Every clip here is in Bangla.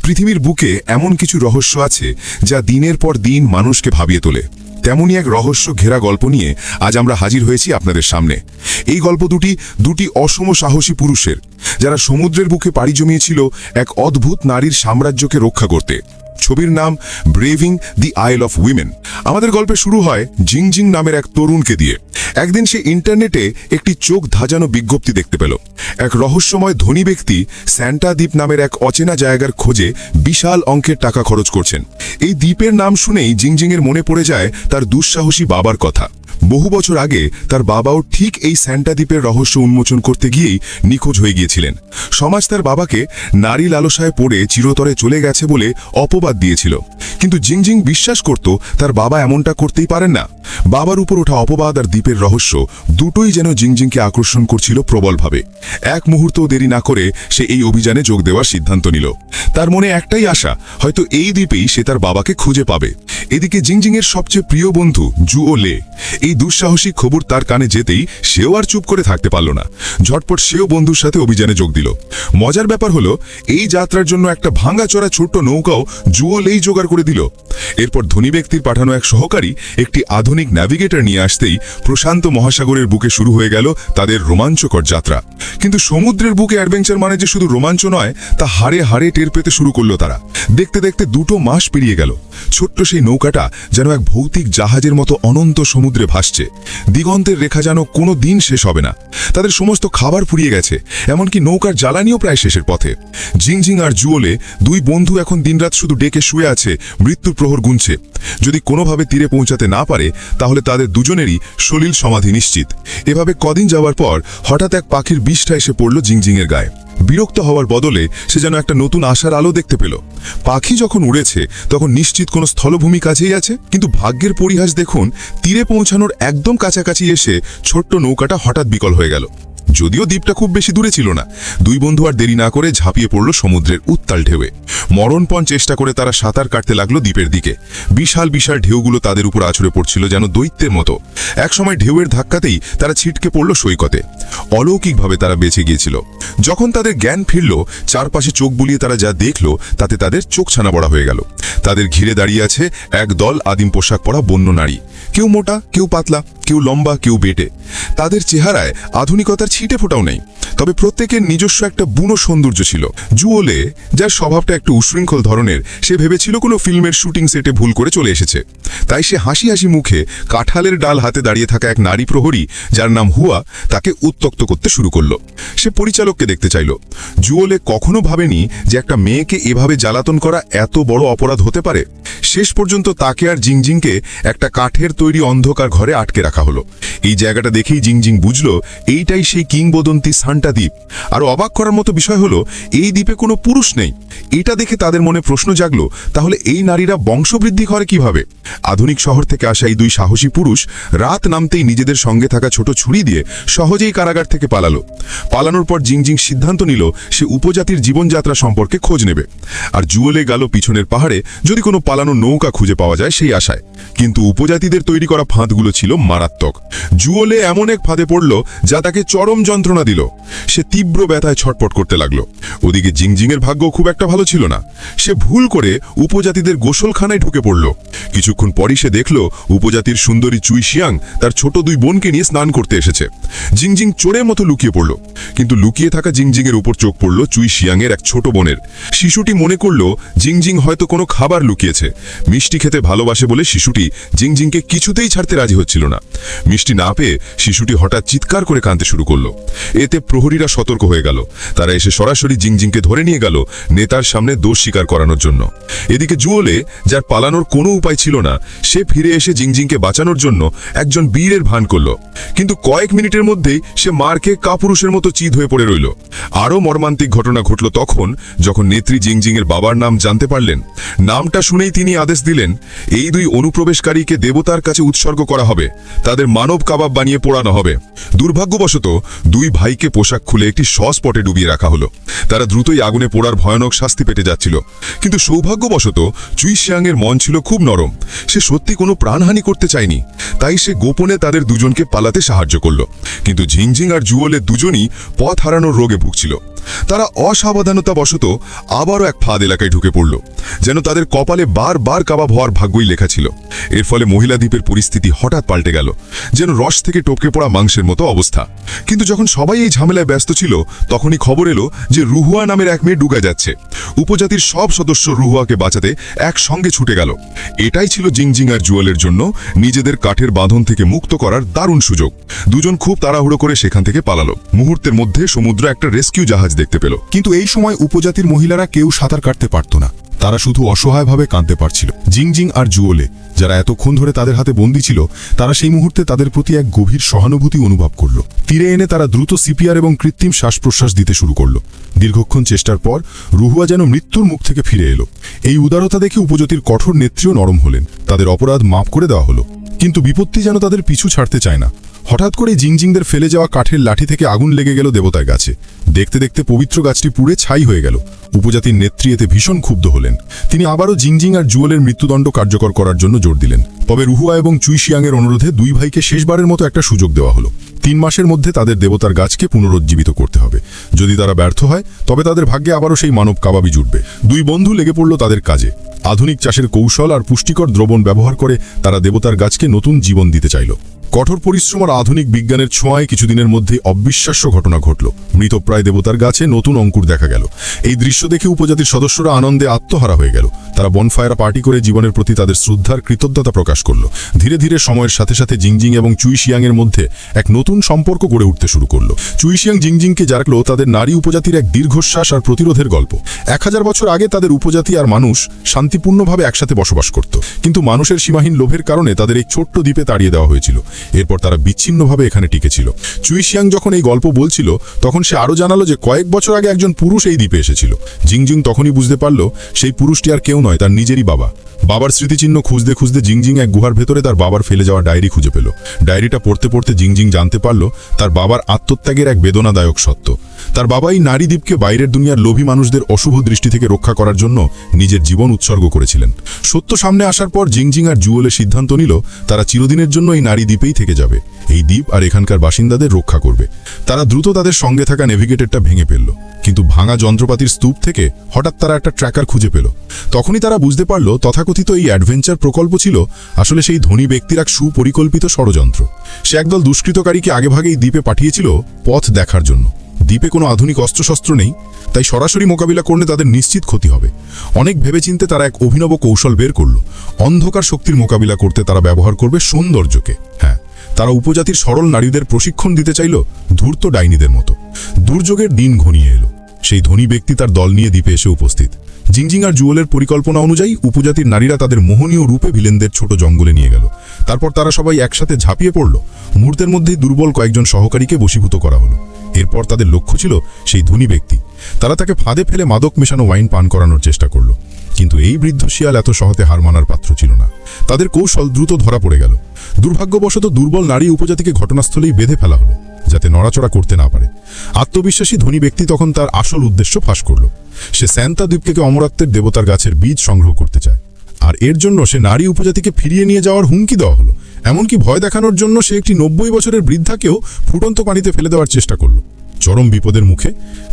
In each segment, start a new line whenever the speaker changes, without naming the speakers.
পৃথিবীর বুকে এমন কিছু রহস্য আছে যা দিনের পর দিন মানুষকে ভাবিয়ে তোলে। তেমনই এক রহস্য ঘেরা গল্প নিয়ে আজ আমরা হাজির হয়েছি আপনাদের সামনে। এই গল্প দুটি অসম সাহসী পুরুষের, যারা সমুদ্রের বুকে পাড়ি জমিয়েছিল এক অদ্ভুত নারীর সাম্রাজ্যকে রক্ষা করতে। ছবির নাম ব্রেভিং দি আইল অফ উইমেন। আমাদের গল্পে শুরু হয় জিংজিং নামের এক তরুণকে দিয়ে। একদিন সে ইন্টারনেটে একটি চোখ ধাঁধানো বিজ্ঞপ্তি দেখতে পেল। এক রহস্যময় ধনী ব্যক্তি স্যান্টা দ্বীপ নামের এক অচেনা জায়গার খোঁজে বিশাল অঙ্কের টাকা খরচ করছেন। এই দ্বীপের নাম শুনেই জিংজিংয়ের মনে পড়ে যায় তার দুঃসাহসী বাবার কথা। বহু বছর আগে তার বাবাও ঠিক এই স্যান্টা দ্বীপের রহস্য উন্মোচন করতে গিয়েই নিখোঁজ হয়ে গিয়েছিলেন। সমাজ তার বাবাকে নারী লালসায় পড়ে চিরতরে চলে গেছে বলে অপবাদ দিয়েছিল, কিন্তু জিংজিং বিশ্বাস করত তার বাবা এমনটা করতেই পারেন না। বাবার উপর ওঠা অপবাদ আর দ্বীপের রহস্য দুটোই যেন জিংজিংকে আকর্ষণ করছিল প্রবলভাবে। এক মুহূর্তও দেরি না করে সে এই অভিযানে যোগ দেওয়ার সিদ্ধান্ত নিল। তার মনে একটাই আশা, হয়তো এই দ্বীপেই সে তার বাবাকে খুঁজে পাবে। এদিকে জিংজিংয়ের সবচেয়ে প্রিয় বন্ধু জুও লে এই দুঃসাহসিক খবর তার কানে যেতেই সেও আর চুপ করে থাকতে পারল না। ঝটপট সেও বন্ধুর সাথে অভিযানে যোগ দিল। মজার ব্যাপার হলো, এই যাত্রার জন্য একটা ভাঙাচোরা ছোট্ট নৌকাও জুও লেই জোগাড় করে দিল। এরপর ধনী ব্যক্তির পাঠানো এক সহকারী একটি আধুনিক ন্যাভিগেটর নিয়ে আসতেই প্রশান্ত মহাসাগরের বুকে শুরু হয়ে গেল তাদের রোমাঞ্চকর যাত্রা। কিন্তু সমুদ্রের বুকে অ্যাডভেঞ্চার মানে যে শুধু রোমাঞ্চ নয়, তা হাড়ে হাড়ে টের পেতে শুরু করলো তারা। দেখতে দেখতে 2 মাস পেরিয়ে গেল। ছোট্ট সেই নৌকাটা যেন এক ভৌতিক জাহাজের মতো অনন্ত সমুদ্রে ভাসছে। দিগন্তের রেখা যেন কোনো দিন শেষ হবে না। তাদের সমস্ত খাবার ফুরিয়ে গেছে, এমনকি নৌকার জ্বালানিও প্রায় শেষের পথে। জিংজিং আর জুওলে দুই বন্ধু এখন দিনরাত শুধু ডেকে শুয়ে আছে, মৃত্যুর প্রহর গুনছে। যদি কোনোভাবে তীরে পৌঁছাতে না পারে, তাহলে তাদের দুজনেরই সলিল সমাধি নিশ্চিত। এভাবে কদিন যাওয়ার পর হঠাৎ এক পাখির বিষ্ঠা এসে পড়ল জিংজিংয়ের গায়ে। বিরক্ত হওয়ার বদলে সে যেন একটা নতুন আশার আলো দেখতে পেল। পাখি যখন উড়েছে তখন নিশ্চিত কোনো স্থলভূমি কাছেই আছে, কিন্তু ভাগ্যের পরিহাস দেখুন, তীরে পৌঁছানোর একদম কাছাকাছি এসে ছোট্ট নৌকাটা হঠাৎ বিকল হয়ে গেল। যদিও দ্বীপটা খুব বেশি দূরে ছিল না। দুই বন্ধু আর দেরি না করে ঝাঁপিয়ে পড়ল সমুদ্রের উত্তাল ঢেউয়ে। মরণপণ চেষ্টা করে তারা সাঁতার কাটতে লাগলো দ্বীপের দিকে। বিশাল বিশাল ঢেউগুলো তাদের উপর আছড়ে পড়ছিল যেন দৈত্যের মতো। একসময় ঢেউয়ের ধাক্কাতেই তারা ছিটকে পড়ল সৈকতে। অলৌকিকভাবে তারা বেঁচে গিয়েছিল। যখন তাদের জ্ঞান ফিরল, চারপাশে চোখ বুলিয়ে তারা যা দেখল তাতে তাদের চোখ ছানা বড়া হয়ে গেল। তাদের ঘিরে দাঁড়িয়ে আছে এক দল আদিম পোশাক পরা বন্য নারী। কেউ মোটা, কেউ পাতলা, কেউ লম্বা, কেউ বেটে। তাদের চেহারায় আধুনিকতার ছিটে ফোটাও নেই, তবে প্রত্যেকের নিজস্ব একটা বুনো সৌন্দর্য ছিল। জুওলে, যার স্বভাবটা একটু উশৃঙ্খল ধরনের, সে ভেবেছিল কোনো ফিল্মের শুটিং সেটে ভুল করে চলে এসেছে। তাই সে হাসি হাসি মুখে কাঁঠালের ডাল হাতে দাঁড়িয়ে থাকা এক নারী প্রহরী, যার নাম হুয়া, তাকে উত্ত্যক্ত করতে শুরু করলো। সে পরিচালককে দেখতে চাইল। জুওলে কখনো ভাবেনি যে একটা মেয়েকে এভাবে জ্বালাতন করা এত বড় অপরাধ হতে পারে। শেষ পর্যন্ত তাকে আর জিংজিংকে একটা কাঠের তৈরি অন্ধকার ঘরে আটকে রাখা হলো। এই জায়গাটা দেখেই জিংজিং বুঝল এইটাই সেই কিংবদন্তি সান্টা দ্বীপ। আর অবাক করার মতো বিষয় হলো, এই দ্বীপে কোনো পুরুষ নেই। এটা দেখে তাদের মনে প্রশ্ন জাগলো, তাহলে এই নারীরা বংশবৃদ্ধি করে কিভাবে? আধুনিক শহর থেকে আসা এই দুই সাহসী পুরুষ রাত নামতেই নিজেদের সঙ্গে থাকা ছোট ছুরি দিয়ে সহজেই কারাগার থেকে পালানোর পর জিংজিং সিদ্ধান্ত নিল সে উপজাতির জীবনযাত্রা সম্পর্কে খোঁজ নেবে। আর জুওলে গেল পিছনের পাহাড়ে যদি কোনো পালানোর নৌকা খুঁজে পাওয়া যায় সেই আশায়। কিন্তু উপজাতিদের তৈরি করা ফাঁদগুলো ছিল মারাত্মক। জুওলে এমন এক ফাঁদে পড়ল যা তাকে চরম যন্ত্রণা দিল। সে তীব্র ব্যথায় ছটপট করতে লাগলো। ওদিকে জিংজিংয়ের ভাগ্য খুব একটা ভালো ছিল না। সে ভুল করে উপজাতিদের গোসলখানায় ঢুকে পড়ল। কিছুক্ষণ পরই সে দেখল উপজাতির সুন্দরী চুই শিয়াং তার ছোট দুই বোনকে নিয়ে স্নান করতে এসেছে। জিংজিং চোরের মতো লুকিয়ে পড়ল, কিন্তু লুকিয়ে থাকা জিংজিংয়ের উপর চোখ পড়ল চুই শিয়াংয়ের এক ছোট বোনের। শিশুটি মনে করল জিংজিং হয়তো কোনো খাবার লুকিয়েছে। মিষ্টি খেতে ভালোবাসে বলে শিশুটি জিংজিংকে কিছুতেই ছাড়তে রাজি হচ্ছিল না। মিষ্টি না পেয়ে শিশুটি হঠাৎ চিৎকার করে কাঁদতে শুরু করলো। এতে প্রহরীরা সতর্ক হয়ে গেল। তারা এসে সরাসরি জিংজিংকে ধরে নিয়ে গেল নেতার সামনে দোষ স্বীকার করানোর জন্য। এদিকে জুওলে, যার পালানোর কোনো উপায় ছিল না, সে ফিরে এসে জিংজিংকে বাঁচানোর জন্য একজন বীরের ভান করল। কিন্তু কয়েক মিনিটের মধ্যেই সে মার খেয়ে কাপুরুষের মতো চিত হয়ে পড়ে রইল। আরও মর্মান্তিক ঘটনা ঘটল তখন, যখন নেত্রী জিংজিংয়ের বাবার নাম জানতে পারলেন। নামটা শুনেই তিনি আদেশ দিলেন, এই দুই অনুপ্রবেশকারীকে দেবতার কাছে উৎসর্গ করা হবে। তাদের মানব কাবাব বানিয়ে পোড়ানো হবে। দুর্ভাগ্যবশত দুই ভাইকে পোশাক খুলে একটি সস্পটে ডুবিয়ে রাখা হলো। তারা দ্রুতই আগুনে পোড়ার ভয়ানক শাস্তি পেতে যাচ্ছিল। কিন্তু সৌভাগ্যবশত চুই শিয়াংয়ের মন ছিল খুব নরম। সে সত্যি কোনো প্রাণহানি করতে চায়নি। তাই সে গোপনে তাদের দুজনকে পালাতে সাহায্য করল। কিন্তু জিংজিং আর জুওলে দুজনই পথ হারানোর রোগে ভুগছিল। তারা অসাবধানতাবশত আবারও এক ফাঁদ এলাকায় ঢুকে পড়ল, যেন তাদের কপালে বারবার কাবাব হওয়ার ভাগ্যই লেখা ছিল। এর ফলে মহিলা দ্বীপের পরিস্থিতি হঠাৎ পাল্টে গেল, যেন রস থেকে টপকে পড়া মাংসের মতো অবস্থা। কিন্তু যখন সবাই এই ঝামেলায় ব্যস্ত ছিল, তখনই খবর এলো যে রুহুয়া নামের এক মেয়ে ডুবে যাচ্ছে। উপজাতির সব সদস্য রুহুয়াকে বাঁচাতে একসঙ্গে ছুটে গেল। এটাই ছিল জিংজিং আর জুয়েলের জন্য নিজেদের কাঠের বাঁধন থেকে মুক্ত করার দারুণ সুযোগ। দুজন খুব তাড়াহুড়ো করে সেখান থেকে পালালো। মুহূর্তের মধ্যে সমুদ্র একটা রেস্কিউ জাহাজ দেখতে পেল।
কিন্তু এই সময় উপজাতির মহিলারা কেউ সাঁতার কাটতে পারত না। তারা শুধু অসহায়ভাবে কাঁদতে পারছিল। জিংজিং আর জুয়েলে, যারা এতক্ষণ ধরে তাদের হাতে বন্দী ছিল, তারা সেই মুহূর্তে তাদের প্রতি এক গভীর সহানুভূতি অনুভব করল। তীরে এনে তারা দ্রুত সিপিআর এবং কৃত্রিম শ্বাস প্রশ্বাস দিতে শুরু করল। দীর্ঘক্ষণ চেষ্টার পর রুহুয়া যেন মৃত্যুর মুখ থেকে ফিরে এলো। এই উদারতা দেখে উপজাতির কঠোর নেত্রীও নরম হলেন। তাদের অপরাধ মাফ করে দেওয়া হলো। কিন্তু বিপত্তি যেন তাদের পিছু ছাড়তে চায় না। হঠাৎ করে জিংজিংদের ফেলে যাওয়া কাঠের লাঠি থেকে আগুন লেগে গেল দেবতার গাছে। দেখতে দেখতে পবিত্র গাছটি পুড়ে ছাই হয়ে গেল। উপজাতির নেত্রী এতে ভীষণ ক্ষুব্ধ হলেন। তিনি আবারও জিংজিং আর জুয়েলের মৃত্যুদণ্ড কার্যকর করার জন্য জোর দিলেন। তবে রুহুয়া এবং চুইশিয়াংয়ের অনুরোধে দুই ভাইকে শেষবারের মতো একটা সুযোগ দেওয়া হলো। 3 মাসের মধ্যে তাদের দেবতার গাছকে পুনরুজ্জীবিত করতে হবে। যদি তারা ব্যর্থ হয়, তবে তাদের ভাগ্যে আবারও সেই মানব কাবাবি জুটবে। দুই বন্ধু লেগে পড়ল তাদের কাজে। আধুনিক চাষের কৌশল আর পুষ্টিকর দ্রবণ ব্যবহার করে তারা দেবতার গাছকে নতুন জীবন দিতে চাইল। কঠোর পরিশ্রম আর আধুনিক বিজ্ঞানের ছোঁয়ায় কিছুদিনের মধ্যে অবিশ্বাস্য ঘটনা ঘটল। মৃতপ্রায় দেবতার গাছে নতুন অঙ্কুর দেখা গেল। এই দৃশ্য দেখে উপজাতির সদস্যরা আনন্দে আত্মহারা হয়ে গেল। তারা বনফায়ার পার্টি করে জীবনের প্রতি তাদের শ্রদ্ধার কৃতজ্ঞতা প্রকাশ করল। ধীরে ধীরে সময়ের সাথে সাথে জিংজিং এবং চুইশিয়াংয়ের মধ্যে এক নতুন সম্পর্ক গড়ে উঠতে শুরু করল। চুইশিয়াং জিংজিংকে জানালো তাদের নারী উপজাতির এক দীর্ঘশ্বাস আর প্রতিরোধের গল্প। 1000 বছর আগে তাদের উপজাতি আর মানুষ শান্তিপূর্ণভাবে একসাথে বসবাস করত, কিন্তু মানুষের সীমাহীন লোভের কারণে তাদের এই ছোট্ট দ্বীপে তাড়িয়ে দেওয়া হয়েছিল। এরপর তারা বিচ্ছিন্নভাবে এখানে টিকেছিল। চুইশিয়াং যখন এই গল্প বলছিল, তখন সে আরও জানালো যে কয়েক বছর আগে একজন পুরুষ এই দ্বীপে এসেছিল। জিংজিং তখনই বুঝতে পারল সেই পুরুষটি আর কেউ নয়, তার নিজেরই বাবা। বাবার স্মৃতিচিহ্ন খুঁজতে খুঁজতে জিংজিং এক গুহার ভেতরে তার বাবার ফেলে যাওয়া ডায়েরি খুঁজে পেল। ডায়েরিটা পড়তে পড়তে জিংজিং জানতে পারল তার বাবার আত্মত্যাগের এক বেদনাদায়ক সত্য। তার বাবা এই নারী দ্বীপকে বাইরের দুনিয়ার লোভী মানুষদের অশুভ দৃষ্টি থেকে রক্ষা করার জন্য নিজের জীবন উৎসর্গ করেছিলেন। সত্য সামনে আসার পর জিংজিং আর জুয়েলে সিদ্ধান্ত নিল তারা চিরদিনের জন্য এই নারী দ্বীপেই থেকে যাবে। এই দ্বীপ আর এখানকার বাসিন্দাদের রক্ষা করবে। তারা দ্রুত তাদের সঙ্গে থাকা নেভিগেটরটা ভেঙে ফেলল, কিন্তু ভাঙা যন্ত্রপাতির স্তূপ থেকে হঠাৎ তারা একটা ট্র্যাকার খুঁজে পেল। তখনই তারা বুঝতে পারল তথাকথিত এই অ্যাডভেঞ্চার প্রকল্প ছিল আসলে সেই ধনী ব্যক্তির এক সুপরিকল্পিত ষড়যন্ত্র। সে একদল দুষ্কৃতকারীকে আগেভাগেই দ্বীপে পাঠিয়েছিল পথ দেখার জন্য। দ্বীপে কোনো আধুনিক অস্ত্রশস্ত্র নেই, তাই সরাসরি মোকাবিলা করলে তাদের নিশ্চিত ক্ষতি হবে। অনেক ভেবেচিন্তে তারা এক অভিনব কৌশল বের করল। অন্ধকার শক্তির মোকাবিলা করতে তারা ব্যবহার করবে সৌন্দর্যকে। হ্যাঁ, তারা উপজাতির সরল নারীদের প্রশিক্ষণ দিতে চাইল ধূর্ত ডাইনিদের মতো। দুর্যোগের দিন ঘনিয়ে এলো। সেই ধনী ব্যক্তি তার দল নিয়ে দ্বীপে এসে উপস্থিত। জিংজিং আর জুয়েলের পরিকল্পনা অনুযায়ী উপজাতির নারীরা তাদের মোহনীয় রূপে ভিলেনদের ছোট জঙ্গলে নিয়ে গেল। তারপর তারা সবাই একসাথে ঝাঁপিয়ে পড়ল। মুহূর্তের মধ্যেই দুর্বল কয়েকজন সহকারীকে বশীভূত করা হলো। এরপর তাদের লক্ষ্য ছিল সেই ধনী ব্যক্তি। তারা তাকে ফাঁদে ফেলে মাদক মেশানো ওয়াইন পান করানোর চেষ্টা করল, কিন্তু এই বৃদ্ধ শিয়াল এত সহজে হার মানার পাত্র ছিল না। তাদের কৌশল দ্রুত ধরা পড়ে গেল। দুর্ভাগ্যবশত দুর্বল নারী উপজাতিকে ঘটনাস্থলেই বেঁধে ফেলা হলো, যাতে নড়াচড়া করতে না পারে। আত্মবিশ্বাসী ধনী ব্যক্তি তখন তার আসল উদ্দেশ্য ফাঁস করল। সে স্যান্তা দ্বীপকে অমরত্বের দেবতার গাছের বীজ সংগ্রহ করতে চায়, আর এর জন্য সে নারী উপজাতিকে ফিরিয়ে নিয়ে যাওয়ার হুমকি দেওয়া হলো। এমনকি ভয় দেখানোর জন্য সে একটি 90 বছরের বৃদ্ধাকেও ফুটন্ত পানিতে ফেলে দেওয়ার চেষ্টা করল। চরম বিপদের মুখে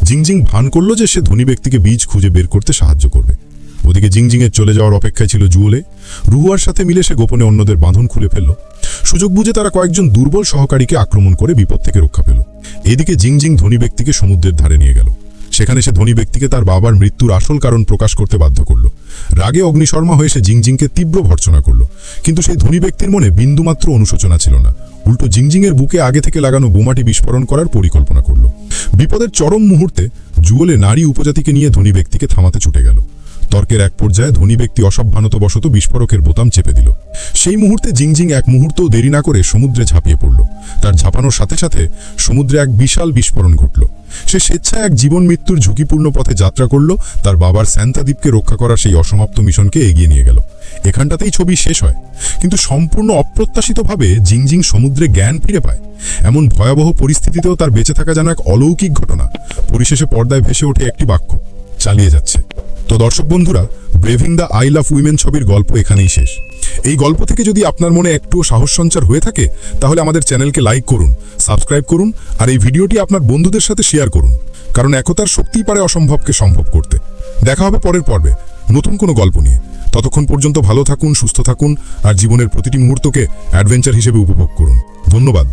জিংজিং ভান করল যে সে ধনী ব্যক্তিকে বীজ খুঁজে বের করতে সাহায্য করবে। ওদিকে জিংজিংয়ের চলে যাওয়ার অপেক্ষায় ছিল জুয়েলে। রুহুয়ার সাথে মিলে সে গোপনে অন্যদের বাঁধন খুলে ফেলল। সুযোগ বুঝে তারা কয়েকজন দুর্বল সহকারীকে আক্রমণ করে বিপদ থেকে রক্ষা পেল। এদিকে জিংজিং ধনী ব্যক্তিকে সমুদ্রের ধারে নিয়ে গেল। সেখানে সে ধনী ব্যক্তিকে তার বাবার মৃত্যুর আসল কারণ প্রকাশ করতে বাধ্য করল। রাগে অগ্নিশর্মা হয়ে সে জিংজিংকে তীব্র ভর্ৎসনা করল, কিন্তু সেই ধনী ব্যক্তির মনে বিন্দুমাত্র অনুশোচনা ছিল না। উল্টো জিংজিংয়ের বুকে আগে থেকে লাগানো বোমাটি বিস্ফোরণ করার পরিকল্পনা করল। বিপদের চরম মুহূর্তে জুয়েলে নারী উপজাতিকে নিয়ে ধনী ব্যক্তিকে থামাতে ছুটে গেল। তর্কের এক পর্যায়ে ধনী ব্যক্তি অসাবধানতাবশত বিস্ফোরকের বোতাম চেপে দিল। সেই মুহূর্তে জিংজিং এক মুহূর্তও দেরি না করে সমুদ্রে ঝাঁপিয়ে পড়ল। তার ঝাঁপানোর সাথে সাথে সমুদ্রে এক বিশাল বিস্ফোরণ ঘটল। সে স্বেচ্ছায় এক জীবন মৃত্যুর ঝুঁকিপূর্ণ পথে যাত্রা করল। তার বাবার স্যান্তা দ্বীপকে রক্ষা করার সেই অসমাপ্ত মিশনকে এগিয়ে নিয়ে গেল। এখানটাতেই ছবি শেষ হয়, কিন্তু সম্পূর্ণ অপ্রত্যাশিতভাবে জিংজিং সমুদ্রে জ্ঞান ফিরে পায়। এমন ভয়াবহ পরিস্থিতিতেও তার বেঁচে থাকা যেন এক অলৌকিক ঘটনা। পরিশেষে পর্দায় ভেসে ওঠে একটি বাক্য, চালিয়ে যাচ্ছে। তো দর্শক বন্ধুরা, ব্রেভিং দ্য আই লাভ উইমেন ছবির গল্প এখানেই শেষ। এই গল্প থেকে যদি আপনার মনে একটুও সাহস সঞ্চার হয়ে থাকে, তাহলে আমাদের চ্যানেলকে লাইক করুন, সাবস্ক্রাইব করুন, আর এই ভিডিওটি আপনার বন্ধুদের সাথে শেয়ার করুন। কারণ একতার শক্তিই পারে অসম্ভবকে সম্ভব করতে। দেখা হবে পরের পর্বে নতুন কোনো গল্প নিয়ে। ততক্ষণ পর্যন্ত ভালো থাকুন, সুস্থ থাকুন আর জীবনের প্রতিটি মুহূর্তকে অ্যাডভেঞ্চার হিসেবে উপভোগ করুন। ধন্যবাদ।